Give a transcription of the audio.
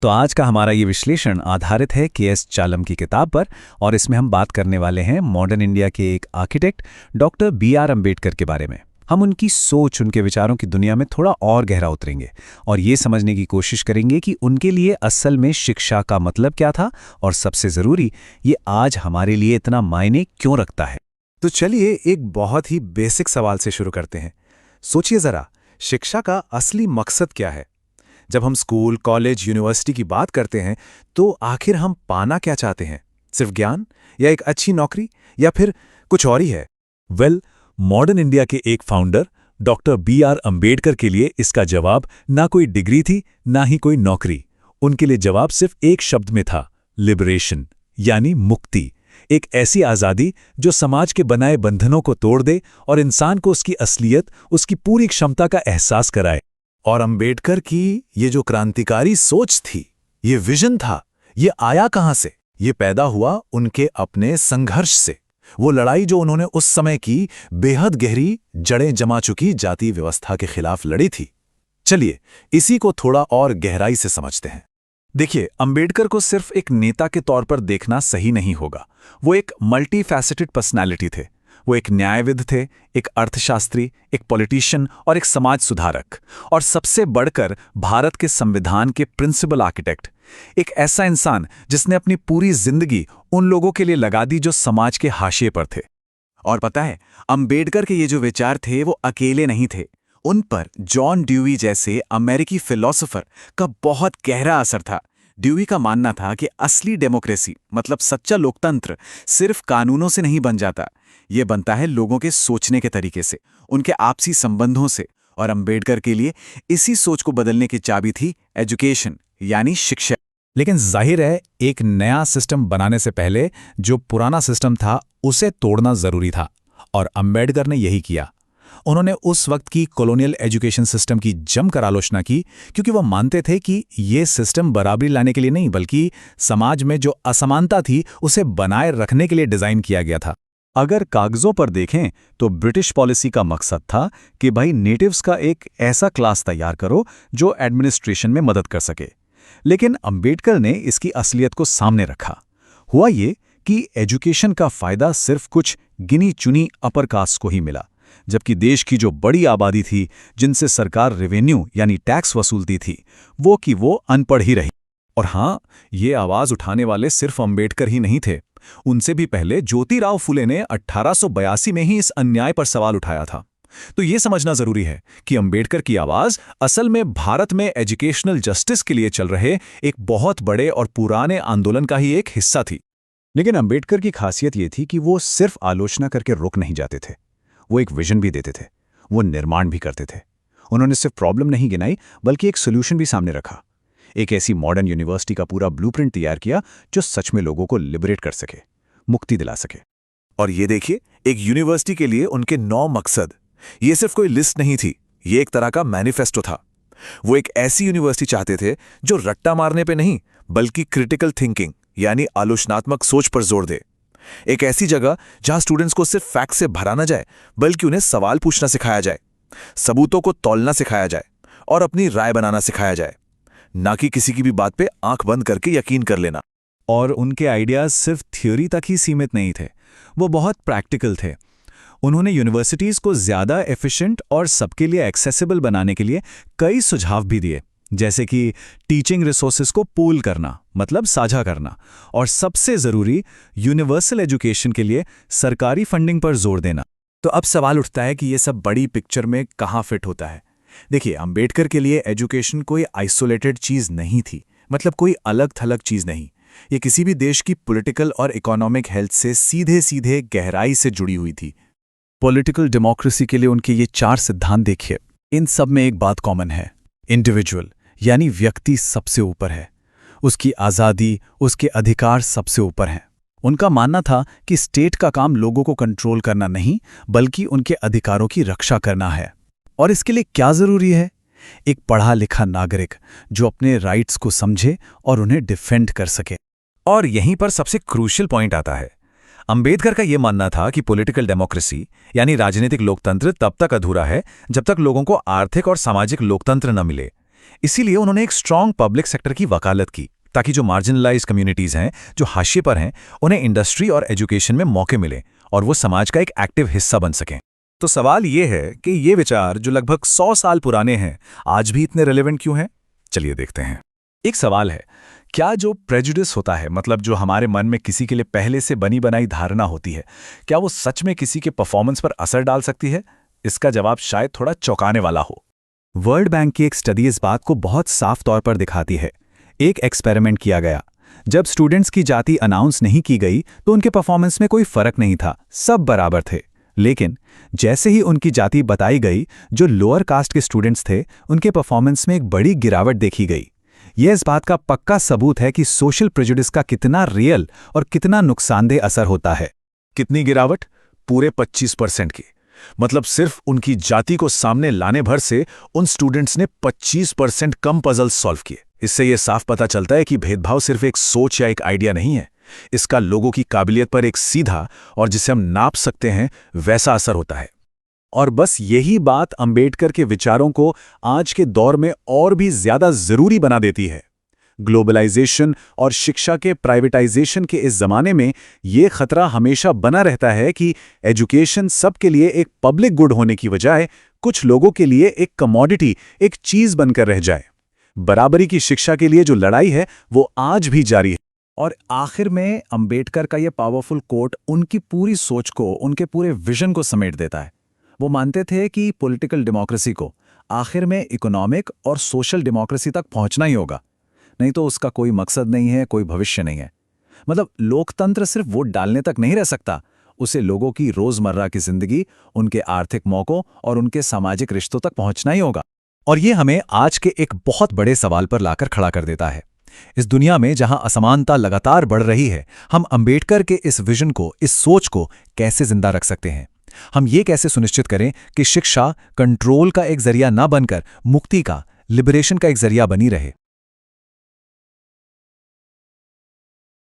तो आज का हमारा ये विश्लेषण आधारित है के.एस. चालम की किताब पर और इसमें हम बात करने वाले हैं मॉडर्न इंडिया के एक आर्किटेक्ट डॉक्टर बी.आर. अम्बेडकर के बारे में। हम उनकी सोच, उनके विचारों की दुनिया में थोड़ा और गहरा उतरेंगे और ये समझने की कोशिश करेंगे कि उनके लिए असल में शिक्षा का मतलब क्या था और सबसे ज़रूरी, ये आज हमारे लिए इतना मायने क्यों रखता है। तो चलिए एक बहुत ही बेसिक सवाल से शुरू करते हैं। सोचिए ज़रा, शिक्षा का असली मकसद क्या है? जब हम स्कूल, कॉलेज, यूनिवर्सिटी की बात करते हैं तो आखिर हम पाना क्या चाहते हैं? सिर्फ ज्ञान या एक अच्छी नौकरी या फिर कुछ और ही है? मॉडर्न इंडिया के एक फाउंडर डॉक्टर बी.आर. अम्बेडकर के लिए इसका जवाब ना कोई डिग्री थी, ना ही कोई नौकरी। उनके लिए जवाब सिर्फ एक शब्द में था, लिबरेशन, यानी मुक्ति। एक ऐसी आज़ादी जो समाज के बनाए बंधनों को तोड़ दे और इंसान को उसकी असलियत, उसकी पूरी क्षमता का एहसास कराए। और अम्बेडकर की ये जो क्रांतिकारी सोच थी, ये विजन था, ये आया कहाँ से? ये पैदा हुआ उनके अपने संघर्ष से। वो लड़ाई जो उन्होंने उस समय की बेहद गहरी जड़ें जमा चुकी जाति व्यवस्था के खिलाफ लड़ी थी। चलिए इसी को थोड़ा और गहराई से समझते हैं। देखिए, अम्बेडकर को सिर्फ एक नेता के तौर पर देखना सही नहीं होगा। वो एक मल्टी फैसेटेड पर्सनैलिटी थे। वो एक न्यायविद थे, एक अर्थशास्त्री, एक पॉलिटिशियन और एक समाज सुधारक, और सबसे बढ़कर भारत के संविधान के प्रिंसिपल आर्किटेक्ट। एक ऐसा इंसान जिसने अपनी पूरी जिंदगी उन लोगों के लिए लगा दी जो समाज के हाशिए पर थे। और पता है, अम्बेडकर के ये जो विचार थे वो अकेले नहीं थे। उन पर जॉन ड्यूई जैसे अमेरिकी फिलोसोफर का बहुत गहरा असर था। ड्यूई का मानना था कि असली डेमोक्रेसी मतलब सच्चा लोकतंत्र सिर्फ कानूनों से नहीं बन जाता, ये बनता है लोगों के सोचने के तरीके से, उनके आपसी संबंधों से। और अम्बेडकर के लिए इसी सोच को बदलने की चाबी थी एजुकेशन, यानी शिक्षा। लेकिन जाहिर है, एक नया सिस्टम बनाने से पहले जो पुराना सिस्टम था उसे तोड़ना जरूरी था, और अम्बेडकर ने यही किया। उन्होंने उस वक्त की कॉलोनियल एजुकेशन सिस्टम की जमकर आलोचना की, क्योंकि वह मानते थे कि ये सिस्टम बराबरी लाने के लिए नहीं, बल्कि समाज में जो असमानता थी उसे बनाए रखने के लिए डिजाइन किया गया था। अगर कागजों पर देखें तो ब्रिटिश पॉलिसी का मकसद था कि भाई नेटिव्स का एक ऐसा क्लास तैयार करो जो एडमिनिस्ट्रेशन में मदद कर सके। लेकिन अम्बेडकर ने इसकी असलियत को सामने रखा। हुआ ये कि एजुकेशन का फायदा सिर्फ कुछ गिनी चुनी अपर कास्ट को ही मिला, जबकि देश की जो बड़ी आबादी थी जिनसे सरकार रेवेन्यू यानी टैक्स वसूलती थी, वो अनपढ़ ही रही। और हाँ, ये आवाज उठाने वाले सिर्फ अम्बेडकर ही नहीं थे। उनसे भी पहले ज्योतिराव फुले ने 1882 में ही इस अन्याय पर सवाल उठाया था। तो ये समझना जरूरी है कि अम्बेडकर की आवाज असल में भारत में एजुकेशनल जस्टिस के लिए चल रहे एक बहुत बड़े और पुराने आंदोलन का ही एक हिस्सा थी। लेकिन अम्बेडकर की खासियत ये थी कि वो सिर्फ आलोचना करके रुक नहीं जाते थे। वो एक विजन भी देते थे, वो निर्माण भी करते थे। उन्होंने सिर्फ प्रॉब्लम नहीं गिनाई, बल्कि एक सोल्यूशन भी सामने रखा। एक ऐसी मॉडर्न यूनिवर्सिटी का पूरा ब्लूप्रिंट तैयार किया जो सच में लोगों को लिबरेट कर सके, मुक्ति दिला सके। और ये देखिए, एक यूनिवर्सिटी के लिए उनके 9 मकसद, ये सिर्फ कोई लिस्ट नहीं थी, ये एक तरह का मैनिफेस्टो था। वो एक ऐसी यूनिवर्सिटी चाहते थे जो रट्टा मारने पे नहीं, बल्कि क्रिटिकल थिंकिंग यानी आलोचनात्मक सोच पर जोर दे। एक ऐसी जगह जहां स्टूडेंट्स को सिर्फ फैक्ट से भरा ना जाए, बल्कि उन्हें सवाल पूछना सिखाया जाए, सबूतों को तौलना सिखाया जाए और अपनी राय बनाना सिखाया जाए, ना कि किसी की भी बात पे आंख बंद करके यकीन कर लेना। और उनके आइडियाज सिर्फ थ्योरी तक ही सीमित नहीं थे, वो बहुत प्रैक्टिकल थे। उन्होंने यूनिवर्सिटीज़ को ज़्यादा एफिशिएंट और सबके लिए एक्सेसिबल बनाने के लिए कई सुझाव भी दिए, जैसे कि टीचिंग रिसोर्सेज को पूल करना, मतलब साझा करना, और सबसे ज़रूरी यूनिवर्सल एजुकेशन के लिए सरकारी फंडिंग पर जोर देना। तो अब सवाल उठता है कि ये सब बड़ी पिक्चर में कहाँ फिट होता है? देखिए, अम्बेडकर के लिए एजुकेशन कोई आइसोलेटेड चीज़ नहीं थी, मतलब कोई अलग थलग चीज़ नहीं। ये किसी भी देश की पॉलिटिकल और इकोनॉमिक हेल्थ से सीधे सीधे गहराई से जुड़ी हुई थी। पॉलिटिकल डेमोक्रेसी के लिए उनके ये 4 सिद्धांत देखिए। इन सब में एक बात कॉमन है, इंडिविजुअल यानी व्यक्ति सबसे ऊपर है, उसकी आज़ादी, उसके अधिकार सबसे ऊपर हैं। उनका मानना था कि स्टेट का काम लोगों को कंट्रोल करना नहीं, बल्कि उनके अधिकारों की रक्षा करना है। और इसके लिए क्या ज़रूरी है? एक पढ़ा लिखा नागरिक जो अपने राइट्स को समझे और उन्हें डिफेंड कर सके। और यहीं पर सबसे क्रूशियल पॉइंट आता है। अम्बेडकर का यह मानना था कि पॉलिटिकल डेमोक्रेसी यानी राजनीतिक लोकतंत्र तब तक अधूरा है जब तक लोगों को आर्थिक और सामाजिक लोकतंत्र न मिले। इसीलिए उन्होंने एक स्ट्रांग पब्लिक सेक्टर की वकालत की, ताकि जो मार्जिनलाइज्ड कम्युनिटीज हैं, जो हाशिए पर हैं, उन्हें इंडस्ट्री और एजुकेशन में मौके मिले और वो समाज का एक एक्टिव हिस्सा बन सकें। तो सवाल ये है कि ये विचार जो लगभग 100 साल पुराने हैं, आज भी इतने रेलेवेंट क्यों हैं? चलिए देखते हैं। एक सवाल है, क्या जो प्रेजुडिस होता है, मतलब जो हमारे मन में किसी के लिए पहले से बनी बनाई धारणा होती है, क्या वो सच में किसी के परफॉर्मेंस पर असर डाल सकती है? इसका जवाब शायद थोड़ा चौंकाने वाला हो। वर्ल्ड बैंक की एक स्टडी इस बात को बहुत साफ तौर पर दिखाती है। एक एक्सपेरिमेंट किया गया। जब स्टूडेंट्स की जाति अनाउंस नहीं की गई तो उनके परफॉर्मेंस में कोई फर्क नहीं था, सब बराबर थे। लेकिन जैसे ही उनकी जाति बताई गई, जो लोअर कास्ट के स्टूडेंट्स थे, उनके परफॉर्मेंस में एक बड़ी गिरावट देखी गई। यह इस बात का पक्का सबूत है कि सोशल प्रेजुडिस का कितना रियल और कितना नुकसानदेह असर होता है। कितनी गिरावट? पूरे 25% की। मतलब सिर्फ उनकी जाति को सामने लाने भर से उन स्टूडेंट्स ने 25% कम पजल्स सॉल्व किए। इससे यह साफ पता चलता है कि भेदभाव सिर्फ एक सोच या एक आइडिया नहीं है, इसका लोगों की काबिलियत पर एक सीधा और जिसे हम नाप सकते हैं वैसा असर होता है। और बस यही बात अंबेडकर के विचारों को आज के दौर में और भी ज्यादा जरूरी बना देती है। ग्लोबलाइजेशन और शिक्षा के प्राइवेटाइजेशन के इस जमाने में ये खतरा हमेशा बना रहता है कि एजुकेशन सबके लिए एक पब्लिक गुड होने की बजाय कुछ लोगों के लिए एक कमोडिटी, एक चीज बनकर रह जाए। बराबरी की शिक्षा के लिए जो लड़ाई है वो आज भी जारी है। और आखिर में अंबेडकर का ये पावरफुल कोट उनकी पूरी सोच को, उनके पूरे विजन को समेट देता है। वो मानते थे कि पॉलिटिकल डेमोक्रेसी को आखिर में इकोनॉमिक और सोशल डेमोक्रेसी तक पहुंचना ही होगा, नहीं तो उसका कोई मकसद नहीं है, कोई भविष्य नहीं है। मतलब लोकतंत्र सिर्फ वोट डालने तक नहीं रह सकता, उसे लोगों की रोजमर्रा की जिंदगी, उनके आर्थिक मौकों और उनके सामाजिक रिश्तों तक पहुंचना ही होगा। और ये हमें आज के एक बहुत बड़े सवाल पर लाकर खड़ा कर देता है। इस दुनिया में जहां असमानता लगातार बढ़ रही है, हम अंबेडकर के इस विजन को, इस सोच को कैसे जिंदा रख सकते हैं? हम ये कैसे सुनिश्चित करें कि शिक्षा कंट्रोल का एक जरिया ना बनकर मुक्ति का, लिबरेशन का एक जरिया बनी रहे?